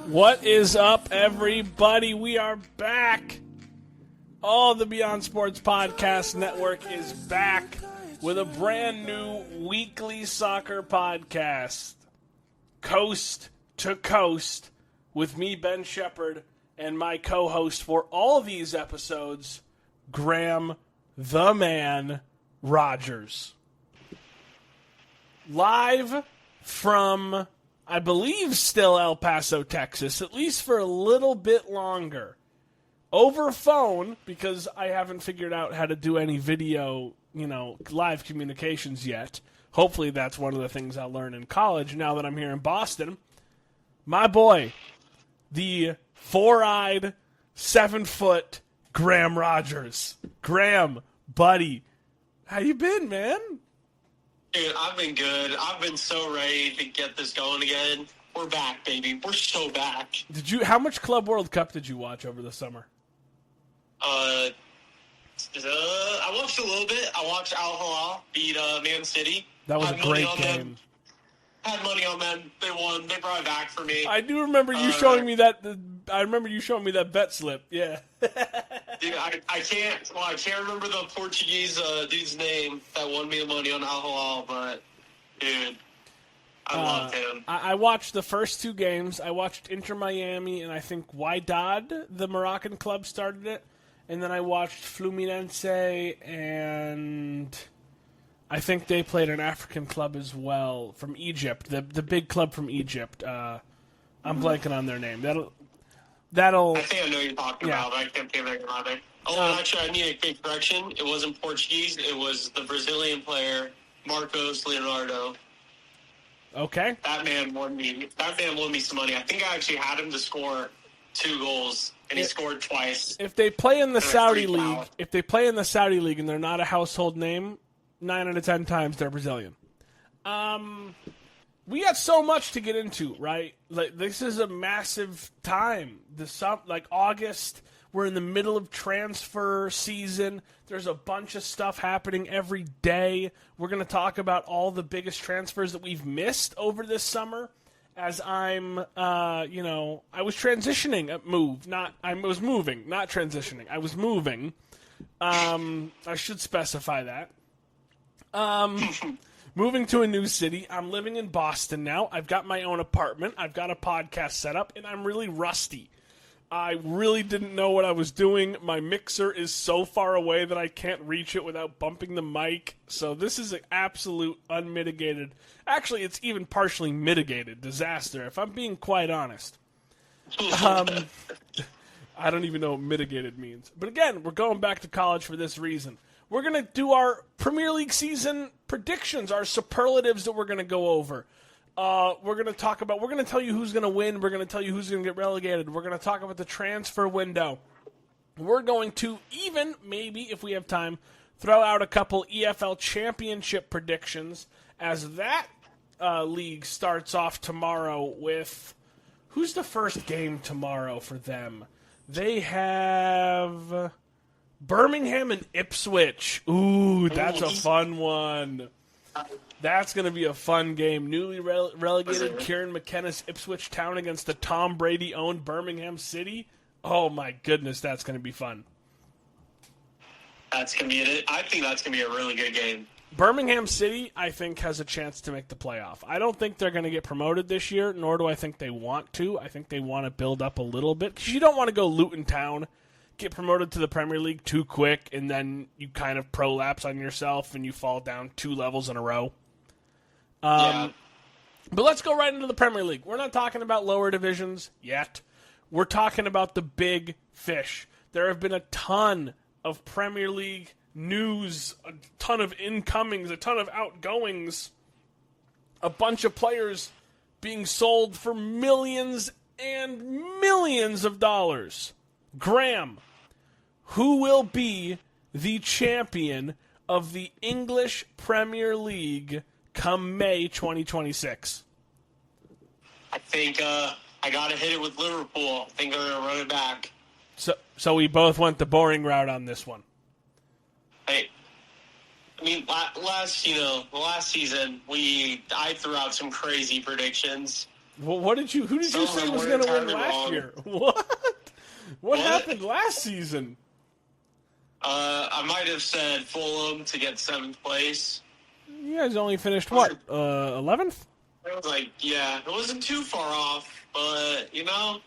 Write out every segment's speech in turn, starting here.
What is up, everybody? We are back. All the Beyond Sports Podcast Network is back with a brand new weekly soccer podcast. Coast to coast with me, Ben Shepard, and my co-host for all these episodes, Graham the Man Rogers. Live from, I believe, still El Paso, Texas, at least for a little bit longer. Over phone, because I haven't figured out how to do any video, live communications yet. Hopefully that's one of the things I'll learn in college now that I'm here in Boston. My boy, the four-eyed, 7-foot Graham Rogers. Graham, buddy, how you been, man? Dude, I've been good. I've been so ready to get this going again. We're back, baby. We're so back. How much Club World Cup did you watch over the summer? I watched a little bit. I watched Al Hilal beat Man City. That was a great game. Had money on them. They won. They brought it back for me. I do remember you showing me that. I remember you showing me that bet slip. Yeah. Dude, I can't remember the Portuguese dude's name that won me the money on Al Hilal, but dude, I loved him. I watched the first two games. I watched Inter Miami, and I think Wydad, the Moroccan club, started it. And then I watched Fluminense, and I think they played an African club as well from Egypt, the big club from Egypt. I'm blanking on their name. That'll. I think I know what you're talking about, but I can't think of it either. Oh, actually, I need a quick correction. It wasn't Portuguese. It was the Brazilian player, Marcos Leonardo. Okay. That man won me some money. I think I actually had him to score 2 goals, and he scored twice. If they play in the Saudi league, and they're not a household name, 9 out of 10 times they're Brazilian. We got so much to get into, right? Like, this is a massive time. August, we're in the middle of transfer season. There's a bunch of stuff happening every day. We're going to talk about all the biggest transfers that we've missed over this summer. As I'm, I was transitioning I was moving, not transitioning. I was moving. I should specify that. Moving to a new city. I'm living in Boston now. I've got my own apartment. I've got a podcast set up, and I'm really rusty. I really didn't know what I was doing. My mixer is so far away that I can't reach it without bumping the mic. So this is an absolute unmitigated, actually it's even partially mitigated disaster, if I'm being quite honest. I don't even know what mitigated means. But again, we're going back to college for this reason. We're going to do our Premier League season predictions, our superlatives that we're going to go over. We're going to tell you who's going to win. We're going to tell you who's going to get relegated. We're going to talk about the transfer window. We're going to even, maybe if we have time, throw out a couple EFL championship predictions as that league starts off tomorrow with, who's the first game tomorrow for them? They have Birmingham and Ipswich. Ooh, that's a fun one. That's going to be a fun game. Newly relegated Kieran McKenna's Ipswich Town against the Tom Brady-owned Birmingham City. Oh, my goodness, that's going to be fun. I think that's going to be a really good game. Birmingham City, I think, has a chance to make the playoff. I don't think they're going to get promoted this year, nor do I think they want to. I think they want to build up a little bit, because you don't want to go Luton Town, get promoted to the Premier League too quick, and then you kind of prolapse on yourself and you fall down 2 levels in a row. But let's go right into the Premier League. We're not talking about lower divisions yet. We're talking about the big fish. There have been a ton of Premier League news, a ton of incomings, a ton of outgoings, a bunch of players being sold for millions and millions of dollars. Graham, who will be the champion of the English Premier League come May 2026? I think I got to hit it with Liverpool. I think they're going to run it back. So we both went the boring route on this one. Hey, I mean, last season, I threw out some crazy predictions. Well, who did you say was going to win last year? What happened last season? I might have said Fulham to get 7th place. You guys only finished, what, 11th? It was like, yeah, it wasn't too far off, but, you know,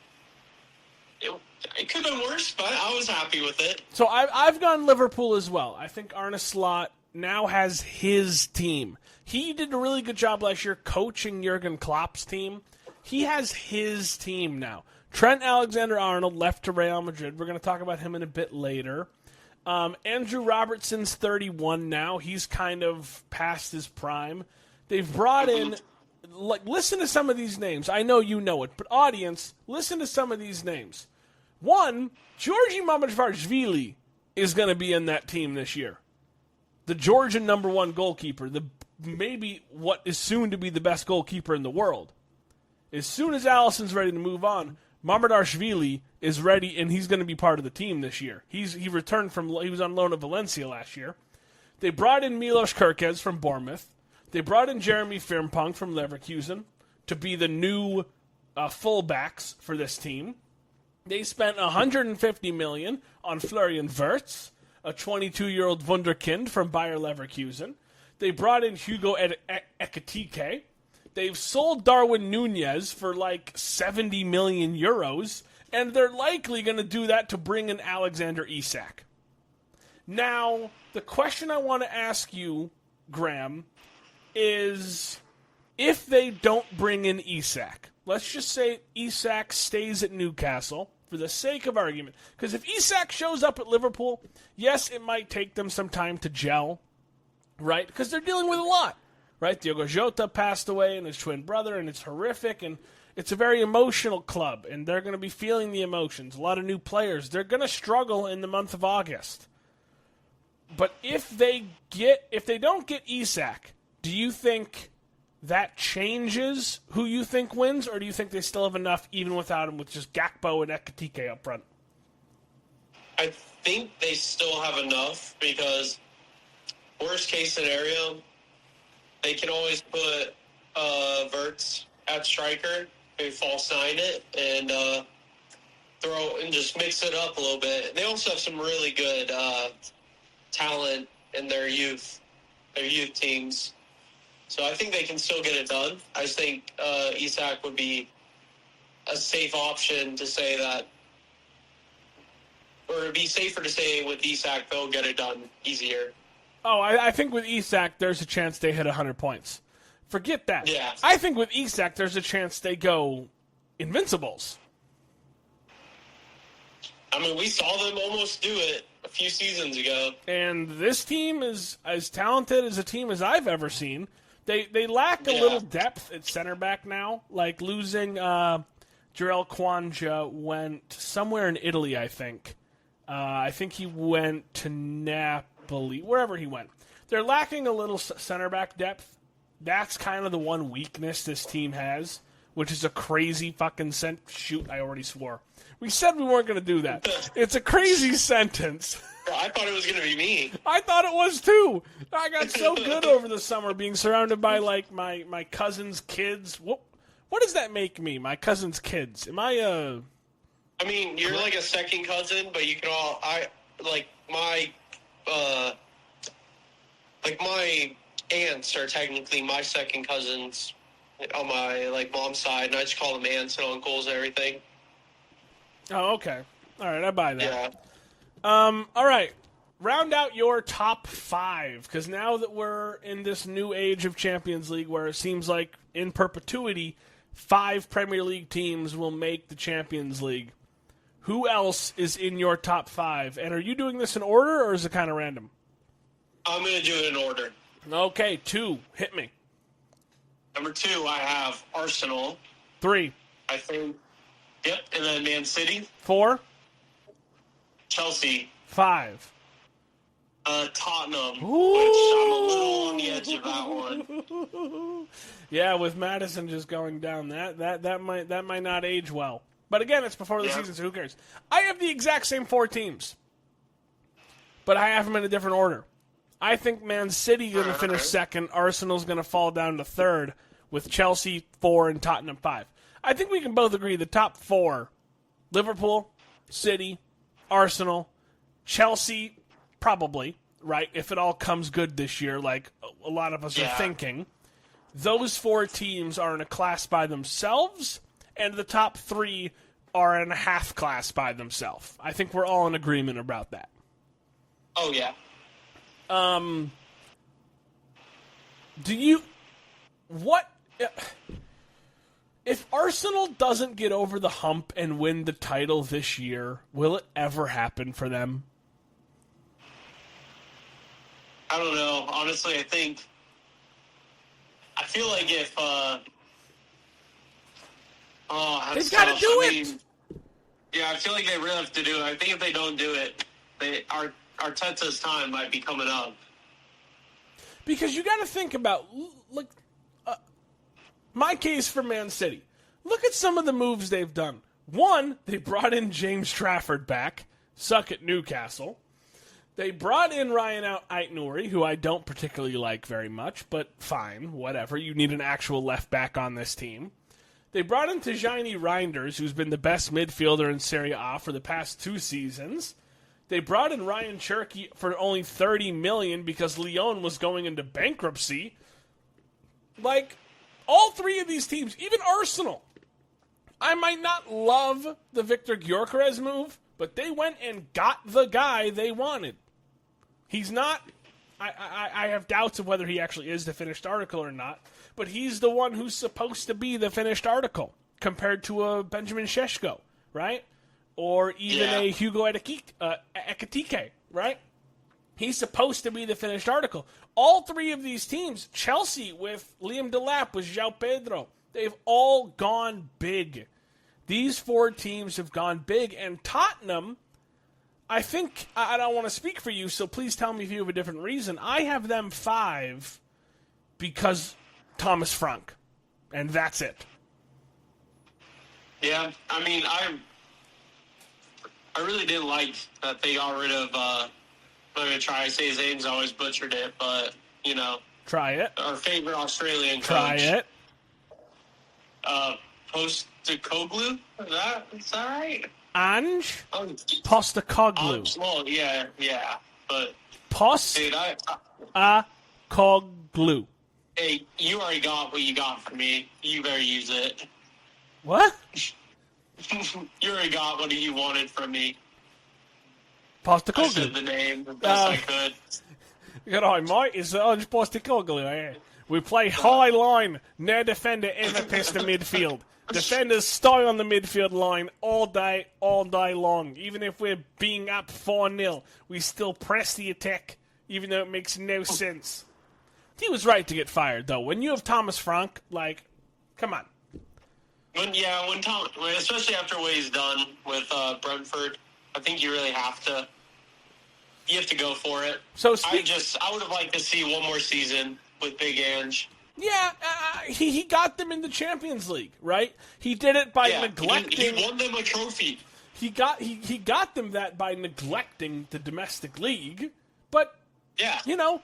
it could have been worse, but I was happy with it. So I've gone Liverpool as well. I think Arne Slot now has his team. He did a really good job last year coaching Jurgen Klopp's team. He has his team now. Trent Alexander-Arnold left to Real Madrid. We're going to talk about him in a bit later. Andrew Robertson's 31 now. He's kind of past his prime. They've brought in, like, listen to some of these names. I know you know it, but audience, listen to some of these names. One, Georgi Mamardashvili is going to be in that team this year. The Georgian number 1 goalkeeper, maybe what is soon to be the best goalkeeper in the world. As soon as Alisson's ready to move on, Mamardashvili is ready, and he's going to be part of the team this year. He was on loan at Valencia last year. They brought in Milos Kerkez from Bournemouth. They brought in Jeremy Frimpong from Leverkusen to be the new fullbacks for this team. They spent $150 million on Florian Wirtz, a 22-year-old wunderkind from Bayer Leverkusen. They brought in Hugo Ekitike. They've sold Darwin Nunez for like 70 million euros, and they're likely going to do that to bring in Alexander Isak. Now, the question I want to ask you, Graham, is if they don't bring in Isak, let's just say Isak stays at Newcastle for the sake of argument. Because if Isak shows up at Liverpool, yes, it might take them some time to gel, right? Because they're dealing with a lot. Right, Diogo Jota passed away and his twin brother, and it's horrific, and it's a very emotional club, and they're going to be feeling the emotions. A lot of new players. They're going to struggle in the month of August. But if they don't get Isak, do you think that changes who you think wins, or do you think they still have enough even without him with just Gakpo and Ekitike up front? I think they still have enough because worst case scenario, they can always put Wirtz at striker, maybe false nine it, and throw and just mix it up a little bit. They also have some really good talent in their youth teams. So I think they can still get it done. I just think Isak would be a safe option to say that, or it'd be safer to say with Isak they'll get it done easier. Oh, I think with Isak, there's a chance they hit 100 points. Forget that. Yeah. I think with Isak, there's a chance they go Invincibles. I mean, we saw them almost do it a few seasons ago. And this team is as talented as a team as I've ever seen. They lack a little depth at center back now. Like losing Jarell Quanja went somewhere in Italy, I think. I think he went to Napoli, wherever he went. They're lacking a little center back depth. That's kind of the one weakness this team has, which is a crazy fucking shoot, I already swore. We said we weren't going to do that. It's a crazy sentence. I thought it was going to be me. I thought it was too. I got so good over the summer being surrounded by like my cousin's kids. What does that make me? My cousin's kids. Am I a... I mean, you're like a second cousin, but you can all... my aunts are technically my second cousins on my mom's side, and I just call them aunts and uncles and everything. Oh, okay. All right, I buy that. Yeah. All right. Round out your top five, because now that we're in this new age of Champions League where it seems like in perpetuity 5 Premier League teams will make the Champions League, who else is in your top 5? And are you doing this in order, or is it kind of random? I'm going to do it in order. Okay, 2. Hit me. Number 2, I have Arsenal. 3. I think. Yep, and then Man City. 4. Chelsea. 5. Tottenham, Ooh. which I'm a little on the edge of that one. Yeah, with Madison just going down, that might not age well. But again, it's before the season, so who cares? I have the exact same 4 teams, but I have them in a different order. I think Man City going to finish second. Arsenal's going to fall down to third, with Chelsea 4 and Tottenham 5. I think we can both agree the top four, Liverpool, City, Arsenal, Chelsea, probably, right, if it all comes good this year, like a lot of us are thinking. Those four teams are in a class by themselves, and the top three are in a half class by themselves. I think we're all in agreement about that. Oh, yeah. If Arsenal doesn't get over the hump and win the title this year, will it ever happen for them? I don't know. Honestly, I feel like if they've got to do it. Yeah, I feel like they really have to do it. I think if they don't do it, Arteta's time might be coming up. Because you got to think about, look, my case for Man City. Look at some of the moves they've done. One, they brought in James Trafford back. Suck at Newcastle. They brought in Ryan Aït-Nouri, who I don't particularly like very much, but fine, whatever. You need an actual left back on this team. They brought in Tijani Reinders, who's been the best midfielder in Serie A for the past 2 seasons. They brought in Ryan Cherki for only $30 million because Lyon was going into bankruptcy. Like, all three of these teams, even Arsenal, I might not love the Victor Gyökeres move, but they went and got the guy they wanted. He's not... I have doubts of whether he actually is the finished article or not, but he's the one who's supposed to be the finished article compared to a Benjamin Šeško, right? Or even a Hugo Ekitike, right? He's supposed to be the finished article. All three of these teams, Chelsea with Liam Delap, with João Pedro, they've all gone big. These 4 teams have gone big, and Tottenham, I think, I don't want to speak for you, so please tell me if you have a different reason. I have them 5 because Thomas Frank, and that's it. Yeah, I mean, I really didn't like that they got rid of, I'm going to try to say his name's always butchered it, but, you know. Try it. Our favorite Australian coach. Try it. Postecoglou? Is that right? Ange Postecoglou. Well, yeah, but... Postecoglou. Hey, you already got what you got from me. You better use it. What? You already got what you wanted from me. Postecoglou. I said the name the best I could. Good eye, mate. It's Ange Postecoglou. Yeah. We play high line. No defender ever pissed the midfield. Defenders stay on the midfield line all day long. Even if we're being up 4-0, we still press the attack, even though it makes no sense. He was right to get fired, though. When you have Thomas Frank, like, come on. Especially after what he's done with Brentford, I think you really have to. You have to go for it. So I would have liked to see one more season with Big Ange. Yeah, he got them in the Champions League, right? He did it by neglecting. He won them a trophy. He got them that by neglecting the domestic league, but you know,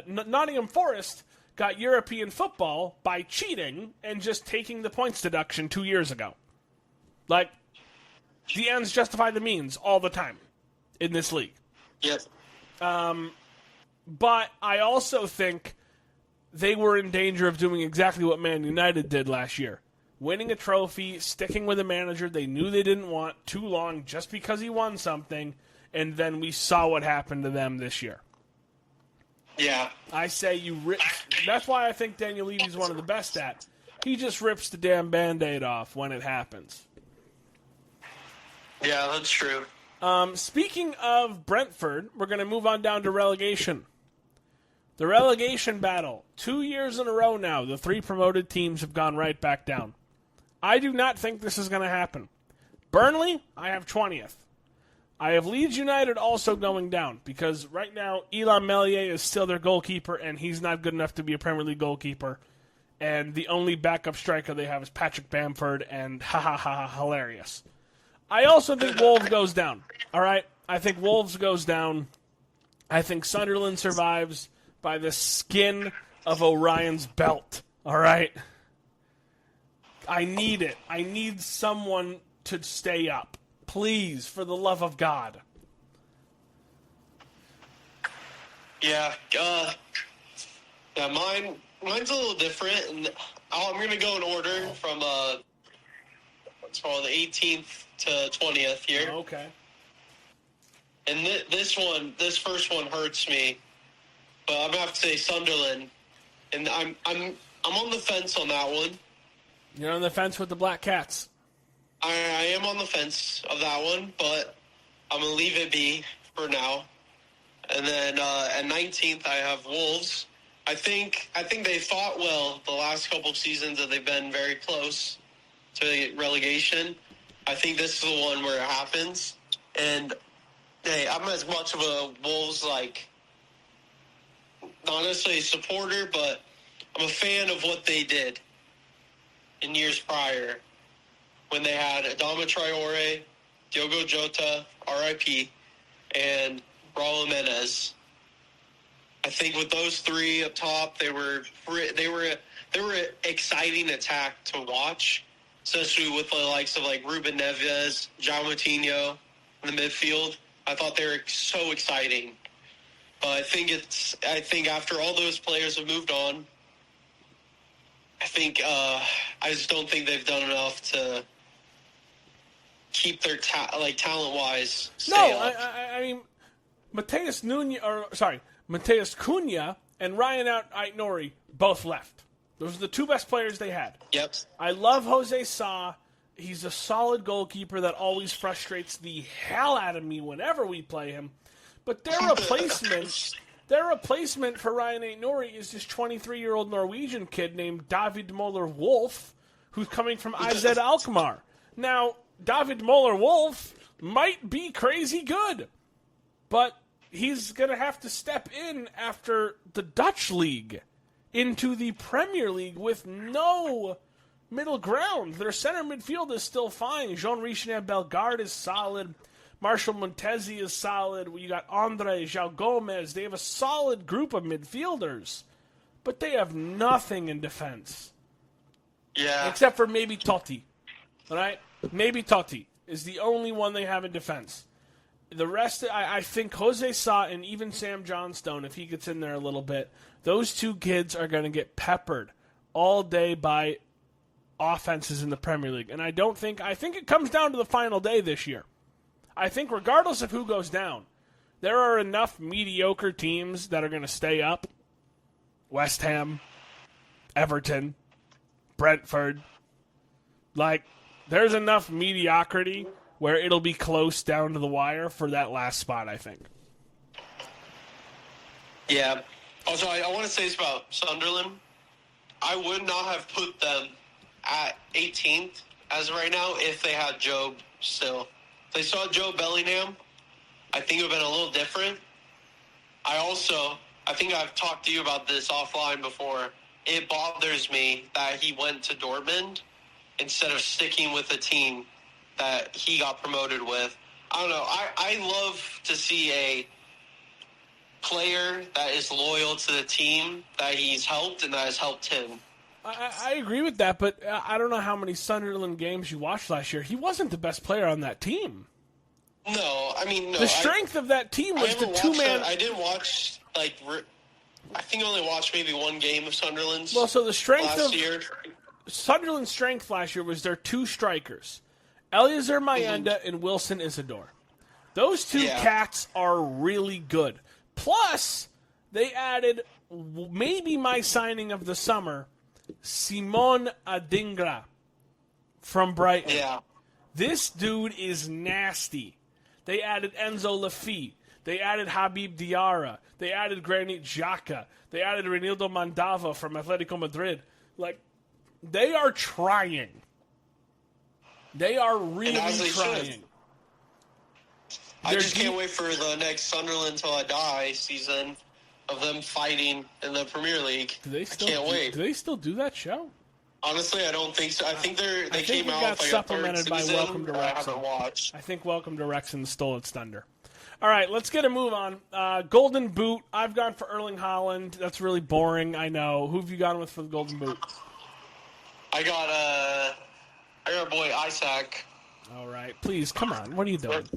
Nottingham Forest got European football by cheating and just taking the points deduction 2 years ago. Like, the ends justify the means all the time in this league. Yes. But I also think they were in danger of doing exactly what Man United did last year. Winning a trophy, sticking with a manager they knew they didn't want too long just because he won something, and then we saw what happened to them this year. Yeah. I say that's why I think Daniel Levy's one of the best at. He just rips the damn Band-Aid off when it happens. Yeah, that's true. Speaking of Brentford, we're going to move on down to relegation. The relegation battle. 2 years in a row now, the 3 promoted teams have gone right back down. I do not think this is going to happen. Burnley, I have 20th. I have Leeds United also going down because right now Illan Meslier is still their goalkeeper and he's not good enough to be a Premier League goalkeeper. And the only backup striker they have is Patrick Bamford, and hilarious. I also think Wolves goes down. All right? I think Wolves goes down. I think Sunderland survives by the skin of Orion's belt. All right? I need it. I need someone to stay up. Please, for the love of God. Yeah, mine's a little different, and I'm going to go in order from what's called the 18th to 20th here. Okay. And this first one hurts me, but I'm gonna have to say Sunderland, and I'm on the fence on that one. You're on the fence with the Black Cats. I am on the fence of that one, but I'm gonna leave it be for now. And then at 19th, I have Wolves. I think they fought well the last couple of seasons, that they've been very close to relegation. I think this is the one where it happens. And hey, I'm as much of a Wolves, not necessarily a supporter, but I'm a fan of what they did in years prior when they had Adama Traore, Diogo Jota, R.I.P., and Raul Jimenez. I think with those three up top, they were exciting attack to watch, especially with the likes of Ruben Neves, João Moutinho in the midfield. I thought they were so exciting. But I think after all those players have moved on, I just don't think they've done enough to keep their talent-wise. I mean, Mateus Cunha and Ryan Aït-Nouri both left. Those are the two best players they had. Yep. I love Jose Sa. He's a solid goalkeeper that always frustrates the hell out of me whenever we play him. But their replacement for Ryan Aït-Nouri is this 23-year-old Norwegian kid named David Moller-Wolf, who's coming from AZ Alkmaar. Now, David Moller-Wolf might be crazy good, but he's going to have to step in after the Dutch league into the Premier League with no middle ground. Their center midfield is still fine. Jean-Richard Bellegarde is solid. Marshall Montesi is solid. You got Andre, João Gomez. They have a solid group of midfielders, but they have nothing in defense. Yeah. Except for maybe Totti. All right? Maybe Totti is the only one they have in defense. The rest, I think Jose Sa and even Sam Johnstone, if he gets in there a little bit, those two kids are going to get peppered all day by offenses in the Premier League. And I think it comes down to the final day this year. I think regardless of who goes down, there are enough mediocre teams that are going to stay up. West Ham, Everton, Brentford. There's enough mediocrity where it'll be close down to the wire for that last spot, I think. Yeah. Also, I want to say this about Sunderland. I would not have put them at 18th as of right now if they had Job still. If they saw Joe Bellingham, I think it would have been a little different. I think I've talked to you about this offline before. It bothers me that he went to Dortmund instead of sticking with a team that he got promoted with. I don't know. I love to see a player that is loyal to the team that he's helped and that has helped him. I agree with that, but I don't know how many Sunderland games you watched last year. He wasn't the best player on that team. No, I mean, no. The strength of that team was the two-man... I didn't watch, I think I only watched maybe one game of Sunderland's so the strength last year. Sunderland's strength last year was their two strikers, Eliezer Mayenda and Wilson Isidore. Those two cats are really good. Plus, they added maybe my signing of the summer, Simon Adingra from Brighton. Yeah. This dude is nasty. They added Enzo Lafitte. They added Habib Diarra. They added Granit Xhaka. They added Reinildo Mandava from Atletico Madrid. They are trying. They are really trying. I just can't wait for the next Sunderland Till I Die season of them fighting in the Premier League. I can't wait. Do they still do that show? Honestly, I don't think so. I think they came out with supplemented a third by season, Welcome to Wrexham. I haven't watched. I think Welcome to Wrexham stole its thunder. All right, let's get a move on. Golden Boot. I've gone for Erling Haaland. That's really boring, I know. Who have you gone with for the Golden Boot? I got our boy Isaac. All right, please, come on. What are you doing?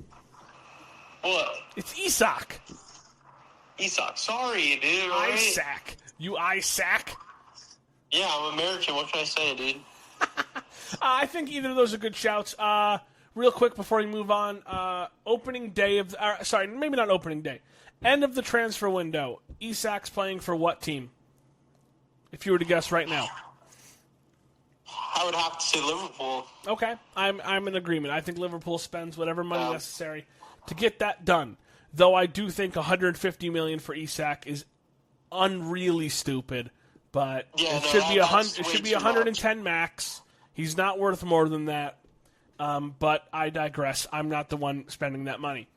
What? It's Isak. Isak. Sorry, dude. Right? Isaac. You Isaac? Yeah, I'm American. What can I say, dude? I think either of those are good shouts. Real quick before we move on, opening day of sorry, maybe not opening day. End of the transfer window. Isak's playing for what team? If you were to guess right now. I would have to say Liverpool. Okay, I'm in agreement. I think Liverpool spends whatever money necessary to get that done. Though I do think $150 million for Isak is unreally stupid. But it should be 110 max. He's not worth more than that. But I digress. I'm not the one spending that money.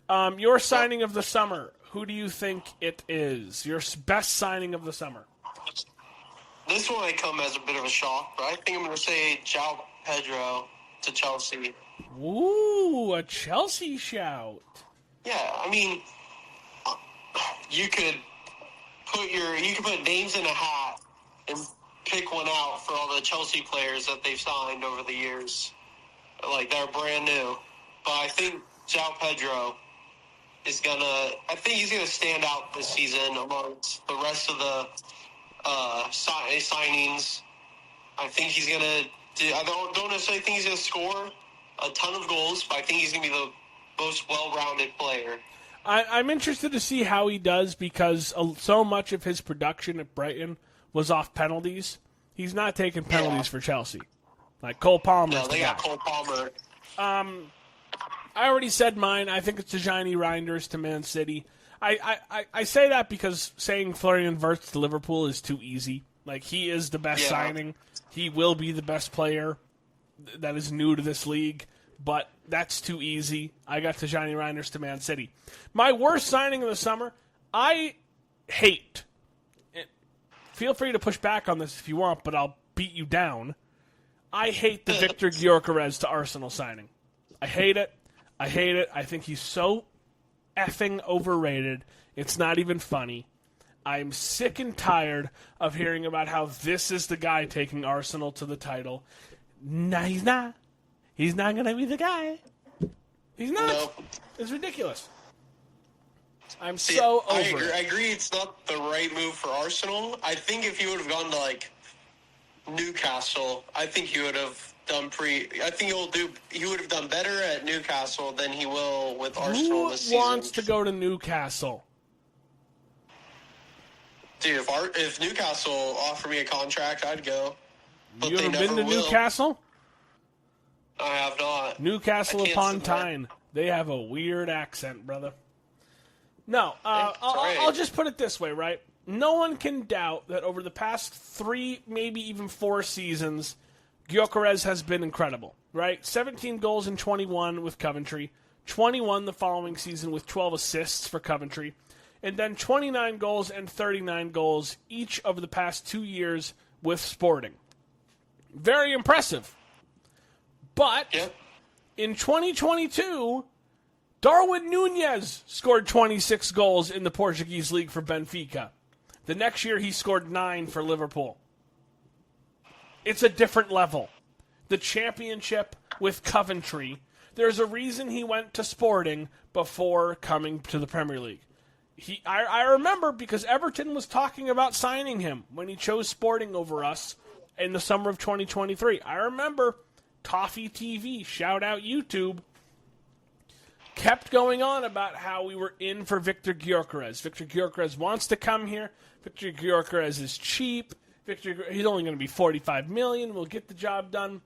Your signing of the summer. Who do you think it is? Your best signing of the summer. This one might come as a bit of a shock, but I think I'm going to say João Pedro to Chelsea. Ooh, a Chelsea shout. Yeah, I mean, you could put names in a hat and pick one out for all the Chelsea players that they've signed over the years. Like, they're brand new. But I think João Pedro he's going to stand out this season amongst the rest of the signings. I think he's going to I don't necessarily think he's going to score a ton of goals, but I think he's going to be the most well-rounded player. I'm interested to see how he does because so much of his production at Brighton was off penalties. He's not taking penalties for Chelsea. Like Cole Palmer. No, they got Cole Palmer. I already said mine. I think it's Tijani Reinders to Man City. I say that because saying Florian Wirtz to Liverpool is too easy. Like, he is the best signing. He will be the best player that is new to this league, but that's too easy. I got Tijani Reinders to Man City. My worst signing of the summer, I hate. Feel free to push back on this if you want, but I'll beat you down. I hate the Victor Gyökeres to Arsenal signing. I hate it. I think he's so effing overrated. It's not even funny. I'm sick and tired of hearing about how this is the guy taking Arsenal to the title. No, he's not. He's not going to be the guy. He's not. No. It's ridiculous. I'm so over it. I agree it's not the right move for Arsenal. I think if he would have gone to, like, Newcastle, I think he would have done he would have done better at Newcastle than he will with Arsenal this season. Who wants to go to Newcastle? Dude, if Newcastle offered me a contract, I'd go. But You they ever never been to will. Newcastle? I have not. Newcastle I can't upon submit. Tyne. They have a weird accent, brother. No, right. I'll just put it this way, right? No one can doubt that over the past 3, maybe even 4 seasons, Gyökeres has been incredible, right? 17 goals in 21 with Coventry, 21 the following season with 12 assists for Coventry, and then 29 goals and 39 goals each of the past 2 years with Sporting. Very impressive. But in 2022, Darwin Núñez scored 26 goals in the Portuguese league for Benfica. The next year, he scored 9 for Liverpool. It's a different level. The championship with Coventry, there's a reason he went to Sporting before coming to the Premier League. I remember because Everton was talking about signing him when he chose Sporting over us in the summer of 2023. I remember Toffee TV, shout out YouTube, kept going on about how we were in for Victor Gyökeres. Victor Gyökeres wants to come here. Victor Gyökeres is cheap. He's only going to be $45 million. We'll get the job done.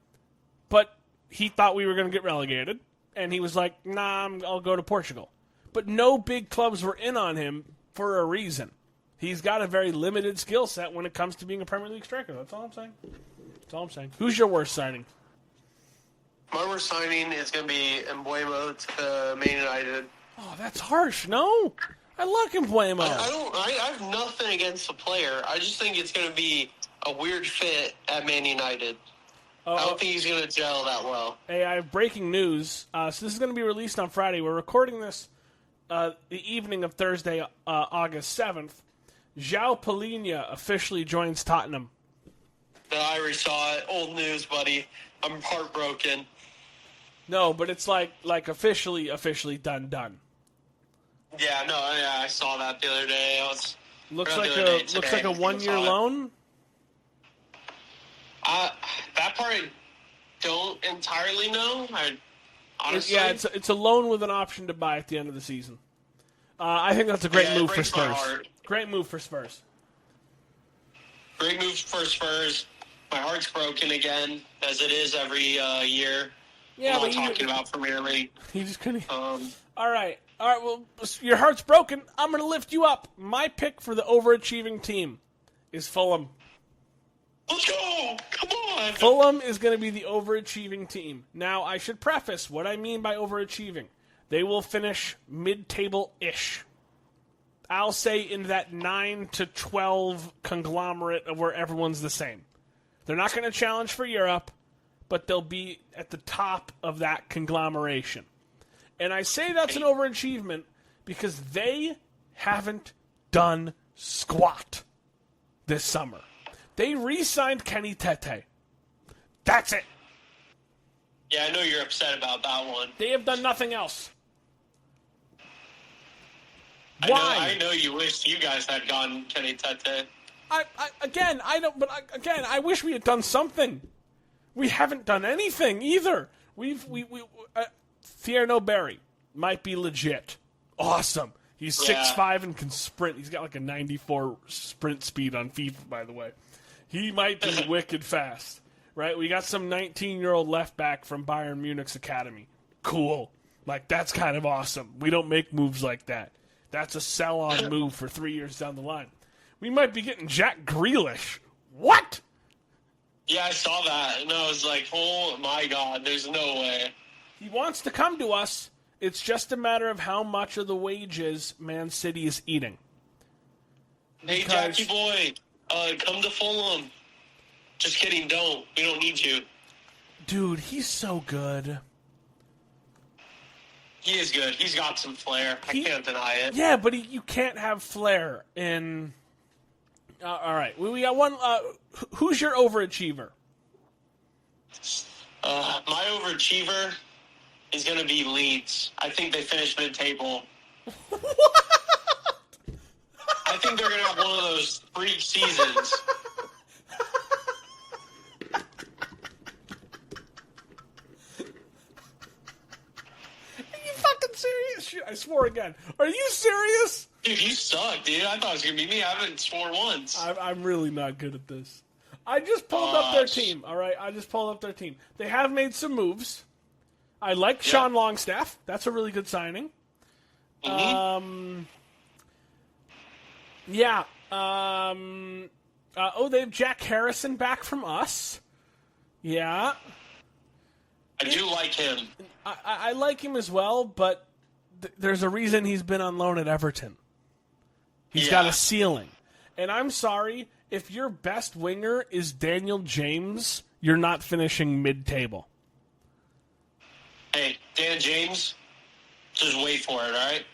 But he thought we were going to get relegated, and he was like, nah, I'll go to Portugal. But no big clubs were in on him for a reason. He's got a very limited skill set when it comes to being a Premier League striker. That's all I'm saying. Who's your worst signing? My worst signing is going to be Mbeumo to Man United. Oh, that's harsh. No, I like Mbeumo. I have nothing against the player. I just think it's going to be a weird fit at Man United. I don't think he's going to gel that well. Hey, I have breaking news. So this is going to be released on Friday. We're recording this the evening of Thursday, August 7th. João Palhinha officially joins Tottenham. No, I already saw it. Old news, buddy. I'm heartbroken. No, but it's like officially done. Yeah, I saw that the other day. Looks like a 1 year loan. That part I don't entirely know. Honestly, it's a loan with an option to buy at the end of the season. I think that's a great move for Spurs. Great move for Spurs. Great move for Spurs. My heart's broken again, as it is every year. Yeah, I'm not talking about Premier League. You just couldn't. All right. Well, your heart's broken. I'm going to lift you up. My pick for the overachieving team is Fulham. Let's go! Come on! Fulham is going to be the overachieving team. Now, I should preface what I mean by overachieving. They will finish mid-table-ish. I'll say in that 9 to 12 conglomerate of where everyone's the same. They're not going to challenge for Europe, but they'll be at the top of that conglomeration. And I say that's an overachievement because they haven't done squat this summer. They re-signed Kenny Tete. That's it. Yeah, I know you're upset about that one. They have done nothing else. Why? I know you wish you guys had gotten Kenny Tete. I wish we had done something. We haven't done anything either. Thierno Barry might be legit. Awesome. He's 6'5" and can sprint. He's got like a 94 sprint speed on FIFA, by the way. He might be wicked fast, right? We got some 19-year-old left back from Bayern Munich's academy. Cool. Like, that's kind of awesome. We don't make moves like that. That's a sell-on move for 3 years down the line. We might be getting Jack Grealish. What? Yeah, I saw that, and I was like, oh my God, there's no way. He wants to come to us. It's just a matter of how much of the wages Man City is eating. Hey, Jackie boy, come to Fulham. Just kidding, don't. We don't need you. Dude, he's so good. He is good. He's got some flair. I can't deny it. Yeah, but you can't have flair in... all right, we got one... who's your overachiever? My overachiever is going to be Leeds. I think they finished mid-table. What? I think they're going to have one of those freak seasons. Serious? Shit, I swore again. Are you serious? Dude, you suck, dude. I thought it was going to be me. I haven't sworn once. I'm really not good at this. I just pulled up their team, all right? I just pulled up their team. They have made some moves. I like Sean Longstaff. That's a really good signing. Mm-hmm. They have Jack Harrison back from us. Yeah. I do like him. I like him as well, but there's a reason he's been on loan at Everton. He's got a ceiling. And I'm sorry, if your best winger is Daniel James, you're not finishing mid-table. Hey, Dan James, just wait for it, all right?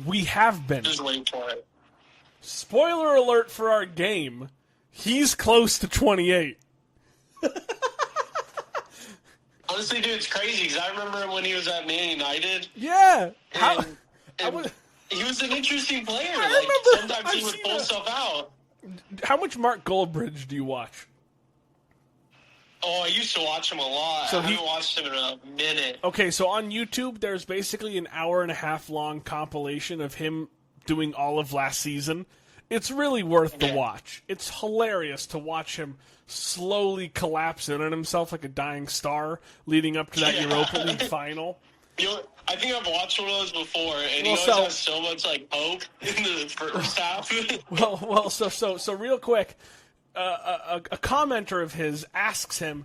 We have been. Just wait for it. Spoiler alert for our game. He's close to 28. Honestly, dude, it's crazy because I remember when he was at Man United. Yeah. He was an interesting player. Sometimes he would pull stuff out. How much Mark Goldbridge do you watch? Oh, I used to watch him a lot. I haven't watched him in a minute. Okay, so on YouTube, there's basically an hour-and-a-half long compilation of him doing all of last season. It's really worth the watch. It's hilarious to watch him slowly collapse in on himself like a dying star leading up to that Europa League final. I think I've watched one of those before, and he always has so much hope in the first half. So real quick, a commenter of his asks him,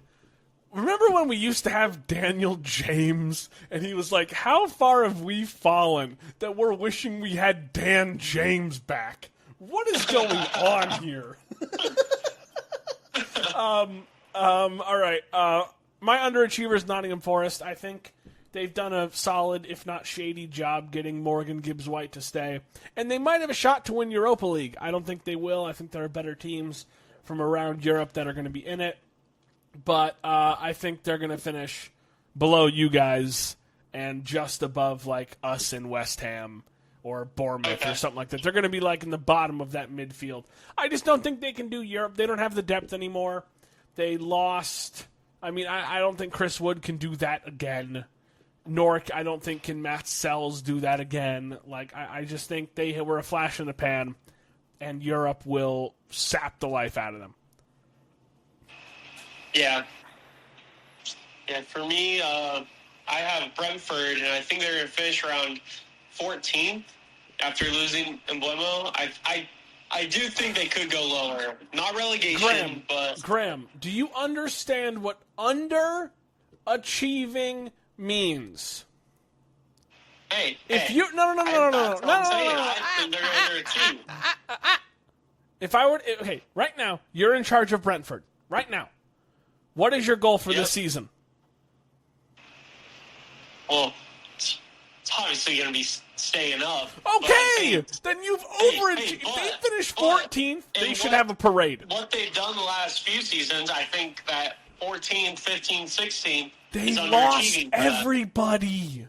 remember when we used to have Daniel James? And he was like, how far have we fallen that we're wishing we had Dan James back? What is going on here? All right. My underachiever is Nottingham Forest. I think they've done a solid, if not shady, job getting Morgan Gibbs-White to stay. And they might have a shot to win Europa League. I don't think they will. I think there are better teams. from around Europe that are going to be in it. But I think they're going to finish below you guys and just above like us in West Ham or Bournemouth or something like that. They're going to be like in the bottom of that midfield. I just don't think they can do Europe. They don't have the depth anymore. They lost. I mean, I don't think Chris Wood can do that again. Nor I don't think can Matt Sells do that again. Like I just think they were a flash in the pan, and Europe will sap the life out of them. Yeah. Yeah, for me, I have Brentford, and I think they're going to finish around 14th after losing Emblemo. I do think they could go lower. Not relegation, but... Graham, do you understand what underachieving means? Hey, if you no. I think they're underachieved. If I were okay, right now you're in charge of Brentford. Right now, what is your goal for this season? Well, it's obviously going to be staying up. Okay, then you've overachieved. If they finish 14th, they should have a parade. What they've done the last few seasons, I think that 14th, 15th, 16th they lost everybody.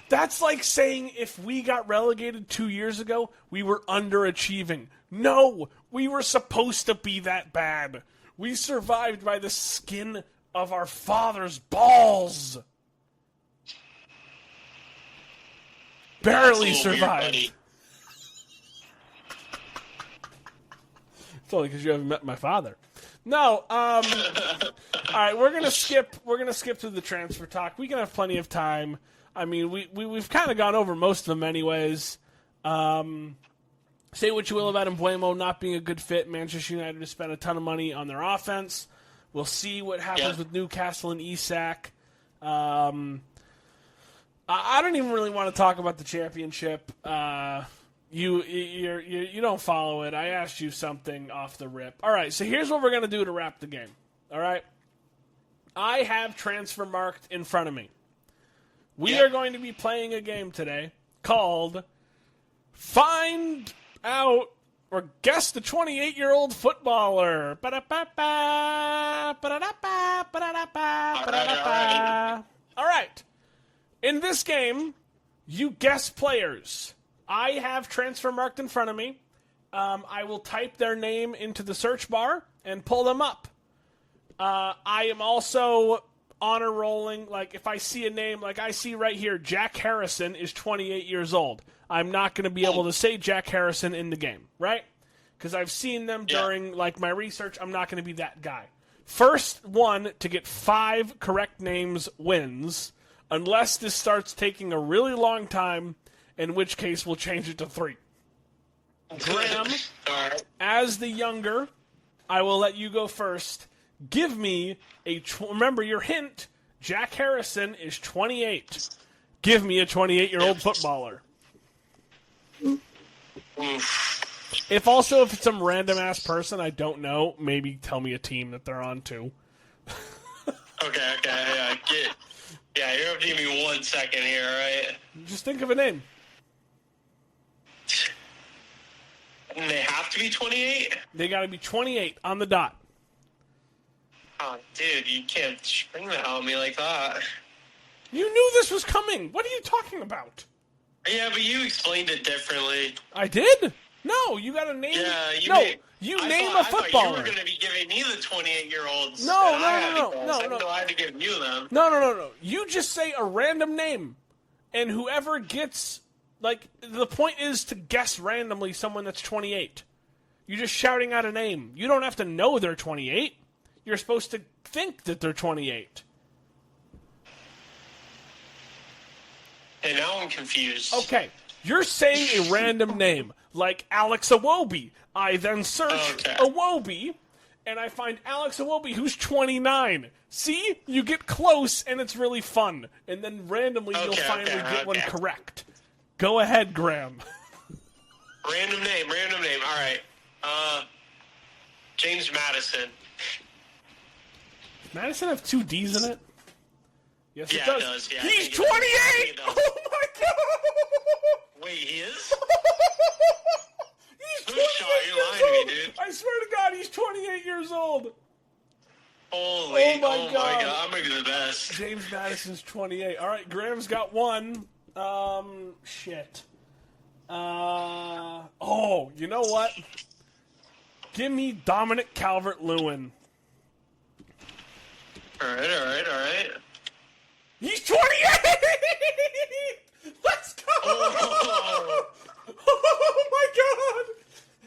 That's like saying if we got relegated 2 years ago, we were underachieving. No, we were supposed to be that bad. We survived by the skin of our father's balls. Barely survived. Weird, it's only because you haven't met my father. No, all right, we're gonna skip through the transfer talk. We can have plenty of time. I mean, we've kind of gone over most of them anyways. Say what you will about Emblemo not being a good fit. Manchester United has spent a ton of money on their offense. We'll see what happens with Newcastle and Isak. I don't even really want to talk about the championship. You don't follow it. I asked you something off the rip. All right, so here's what we're going to do to wrap the game. All right? I have transfer marked in front of me. We are going to be playing a game today called Find Out or Guess the 28-Year-Old Footballer. All right. In this game, you guess players. I have transfer marked in front of me. I will type their name into the search bar and pull them up. I am also honor rolling. Like, if I see a name, like I see right here, Jack Harrison is 28 years old. I'm not going to be able to say Jack Harrison in the game, right? Because I've seen them during, like, my research. I'm not going to be that guy. First one to get 5 correct names wins, unless this starts taking a really long time, in which case we'll change it to 3. Graham, as the younger, I will let you go first. Give me remember your hint, Jack Harrison is 28. Give me a 28-year-old footballer. If it's some random-ass person I don't know, maybe tell me a team that they're on too. Okay, yeah, you're going to give me 1 second here, right? Just think of a name. And they have to be 28? They got to be 28 on the dot. Oh, dude, you can't spring that on me like that. You knew this was coming. What are you talking about? Yeah, but you explained it differently. I did? No, you got to name. Yeah, name a footballer. I thought you were going to be giving me the 28-year-olds. No. I had to give you them. No. You just say a random name, and whoever gets, like, the point is to guess randomly someone that's 28. You're just shouting out a name. You don't have to know they're 28. You're supposed to think that they're 28. And now I'm confused. Okay, you're saying a random name, like Alex Iwobi. I then search Iwobi, and I find Alex Iwobi, who's 29. See? You get close, and it's really fun. And then randomly you'll finally get one correct. Go ahead, Graham. Random name. All right. James Madison. Does Madison have 2 D's in it? Yes, it does. Yeah, he's 28! Oh, my God! Wait, he is? He's 28 You're lying to me, dude. I swear to God, he's my God. I'm gonna do the best. James Madison's 28. All right, Graham's got one. Shit. Oh, you know what? Give me Dominic Calvert-Lewin. All right. He's 28! Let's go! Oh, Oh my God!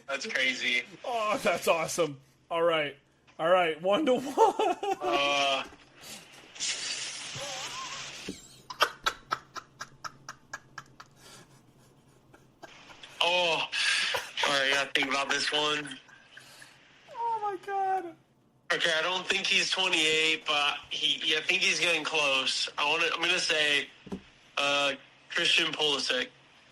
that's crazy. Oh, that's awesome. All right, 1-1. All right, I gotta think about this one. Oh my God! Okay, I don't think he's 28, but I think he's getting close. I'm gonna say Christian Pulisic.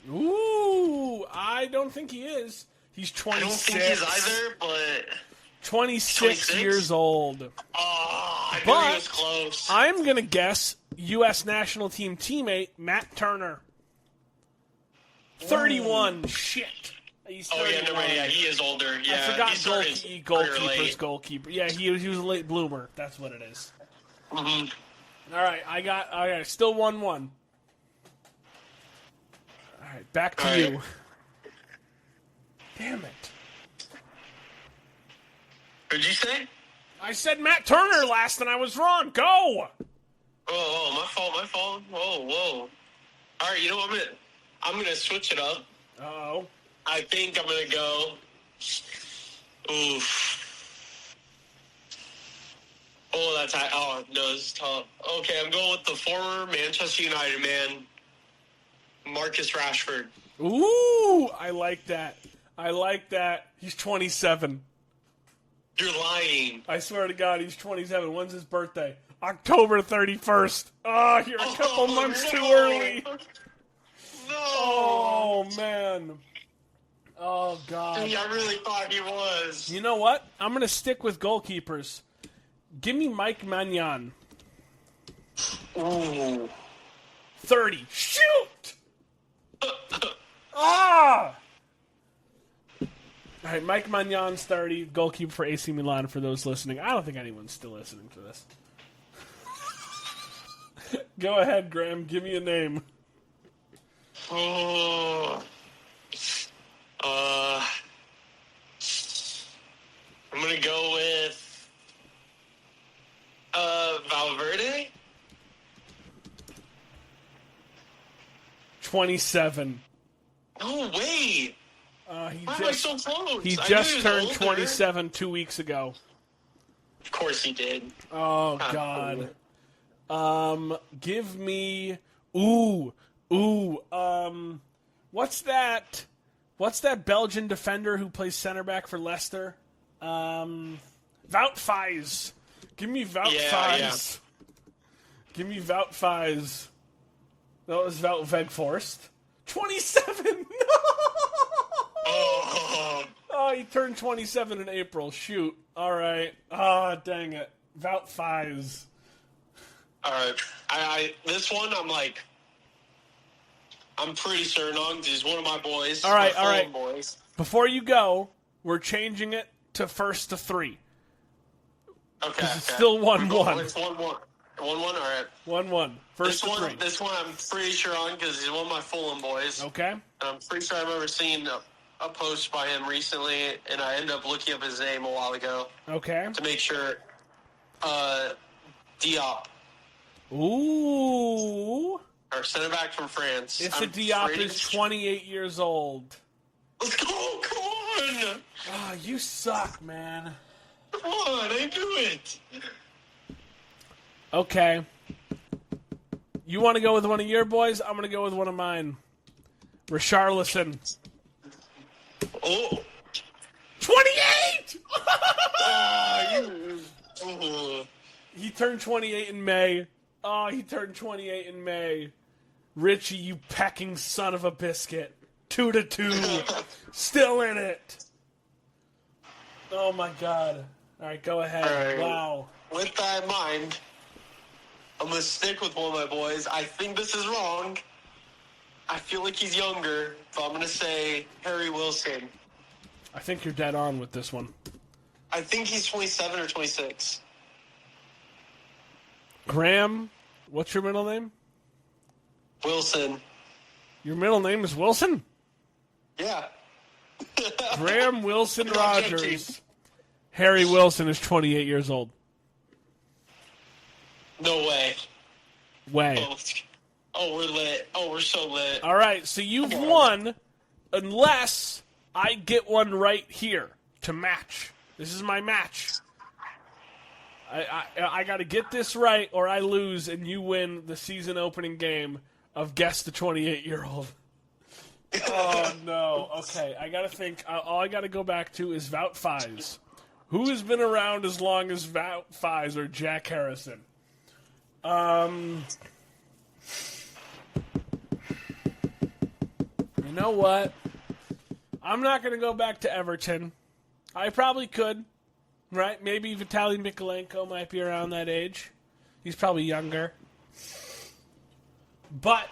Ooh, I don't think he is. He's 26. I don't think he's either, but 26 years old. I knew But he was close. I'm gonna guess U.S. national team teammate Matt Turner. 31. Shit. He's 31. never mind. Yeah, he is older. Yeah, I forgot he started goalkeeper's late. goalkeeper. Yeah, he was a late bloomer. That's what it is. Mhm. All right, I got still 1-1. All right, back to All you. right. Damn it. What'd you say? I said Matt Turner last and I was wrong. Go! Oh, my fault. Whoa. All right, you know what I'm gonna switch it up. Uh-oh. I think I'm gonna go. Oof. Oh, that's high. Oh no, this is tough. Okay, I'm going with the former Manchester United man, Marcus Rashford. Ooh, I like that. He's 27. You're lying. I swear to God, he's 27. When's his birthday? October 31st. Oh, you're a couple months too early. No. Oh, man. Oh, God. I really thought he was. You know what? I'm going to stick with goalkeepers. Give me Mike Maignan. Ooh. 30. Shoot! Ah! All right, Mike Magnan's 30, goalkeeper for AC Milan for those listening. I don't think anyone's still listening to this. Go ahead, Graham. Give me a name. Oh. I'm going to go with Valverde. 27. No way. Why am I so close? He I just knew he was turned older. 27 2 weeks ago. Of course he did. Oh, God. Give me... Ooh. What's that Belgian defender who plays center back for Leicester? Wout Faes. Give me Wout Faes. Give me Wout Faes. That was Wout Weghorst. 27! No! Oh, he turned 27 in April. Shoot. All right. Ah, dang it. Wout Faes. All right. I this one, I'm pretty certain on because he's one of my boys. All right. Boys. Before you go, we're changing it to first to 3. Okay. It's still 1-1. It's 1-1. 1-1, all right. 1-1. First to 3. This one I'm pretty sure on because he's one of my Fulham boys. Okay. And I'm pretty sure I remember seeing a post by him recently, and I ended up looking up his name a while ago Okay. to make sure. Diop, Ooh. our center back from France. If the Diop is 28 years old. Let's go! Come on! Ah, you suck, man. Come on! I knew it. Okay. You want to go with one of your boys? I'm going to go with one of mine. Richarlison. Oh! 28! You. He turned 28 in May. Oh, he turned 28 in May. Richie, you pecking son of a biscuit. 2-2. Still in it. Oh, my God. All right, go ahead. All right. Wow. With that in mind, I'm going to stick with one of my boys. I think this is wrong. I feel like he's younger, but I'm going to say Harry Wilson. I think you're dead on with this one. I think he's 27 or 26. Graham, what's your middle name? Wilson. Your middle name is Wilson? Yeah. Graham Wilson No, Rogers. Harry Wilson is 28 years old. No way. Way. Oh, we're lit. Oh, we're so lit. All right, so you've won unless I get one right here to match. This is my match. I got to get this right or I lose and you win the season opening game of Guess the 28-Year-Old. Oh, no. Okay, I got to think. All I got to go back to is Vout Fies. Who has been around as long as Vout Fies or Jack Harrison? You know what? I'm not going to go back to Everton. I probably could, right? Maybe Vitaly Mikolenko might be around that age. He's probably younger. But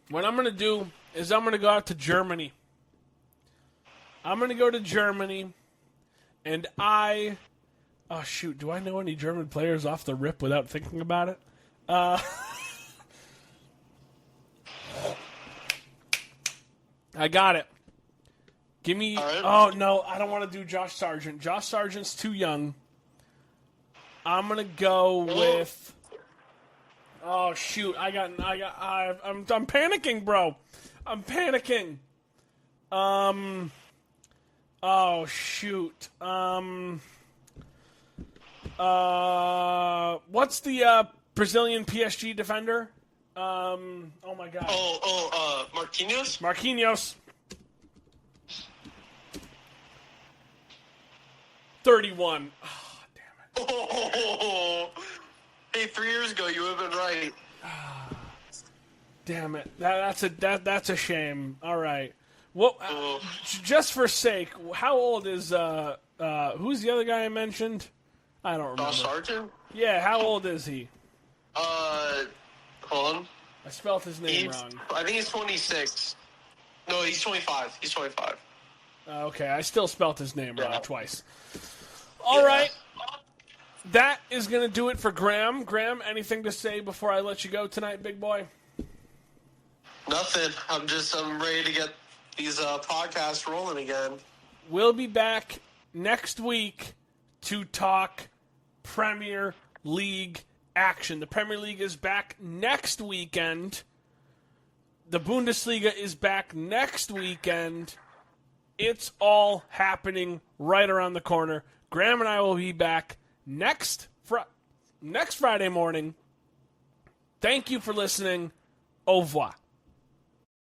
what I'm going to do is I'm going to go out to Germany. I'm going to go to Germany, and oh, shoot, do I know any German players off the rip without thinking about it? I got it. Give me. Right. Oh no, I don't want to do Josh Sargent. Josh Sargent's too young. I'm gonna go with. Oh shoot! I'm panicking, bro. I'm panicking. Oh shoot. What's the Brazilian PSG defender? Oh my god. Marquinhos? Marquinhos. 31. Oh, damn it. Oh, hey, 3 years ago you would have been right. Damn it. That's a shame. All right. Well, just for sake, how old is who's the other guy I mentioned? I don't remember. Josh Sargent? Yeah, how old is he? Hold on. I spelled his name wrong. I think he's 26. No, he's 25. He's 25. Okay, I still spelled his name wrong twice. All right. That is going to do it for Graham. Graham, anything to say before I let you go tonight, big boy? Nothing. I'm ready to get these podcasts rolling again. We'll be back next week to talk Premier League action. The Premier League is back next weekend. The Bundesliga is back next weekend. It's all happening right around the corner. Graham and I will be back next Friday morning. Thank you for listening. Au revoir.